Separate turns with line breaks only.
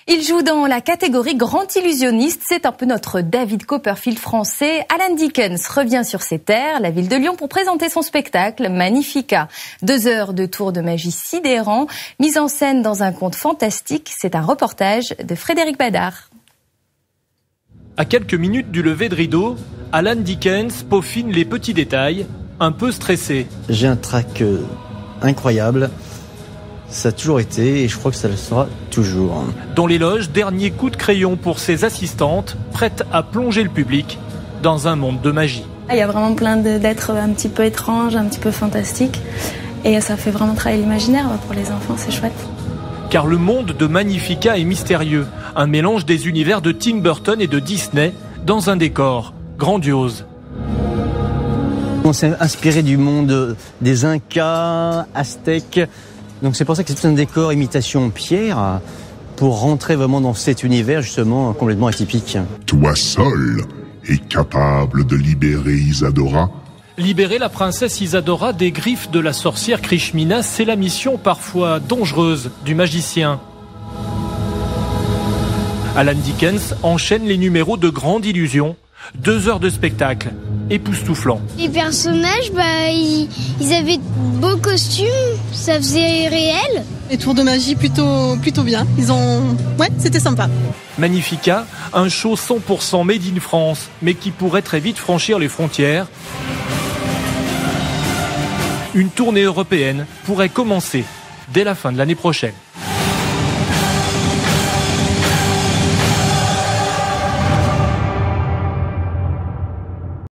Il joue dans la catégorie grand illusionniste. C'est un peu notre David Copperfield français. Alan Dickens revient sur ses terres, la ville de Lyon, pour présenter son spectacle Magnifica. 2 heures de tour de magie sidérant, mise en scène dans un conte fantastique. C'est un reportage de Frédéric Badard.
À quelques minutes du lever de rideau, Alan Dickens peaufine les petits détails, un peu stressé.
J'ai un trac incroyable. Ça a toujours été et je crois que ça le sera toujours.
Dans les loges, dernier coup de crayon pour ses assistantes, prêtes à plonger le public dans un monde de magie.
Il y a vraiment plein d'êtres un petit peu étranges, un petit peu fantastiques. Et ça fait vraiment travailler l'imaginaire pour les enfants, c'est chouette.
Car le monde de Magnifica est mystérieux. Un mélange des univers de Tim Burton et de Disney dans un décor grandiose.
On s'est inspiré du monde des Incas, Aztèques. Donc c'est pour ça que c'est un décor imitation pierre pour rentrer vraiment dans cet univers justement complètement atypique.
Toi seul es capable de libérer Isadora.
Libérer la princesse Isadora des griffes de la sorcière Krishmina, c'est la mission parfois dangereuse du magicien. Alan Dickens enchaîne les numéros de Grande Illusion, 2 heures de spectacle époustouflant.
Les personnages, ils avaient de beaux costumes, ça faisait réel.
Les tours de magie plutôt bien. Ouais, c'était sympa.
Magnifica, un show 100% made in France, mais qui pourrait très vite franchir les frontières. Une tournée européenne pourrait commencer dès la fin de l'année prochaine.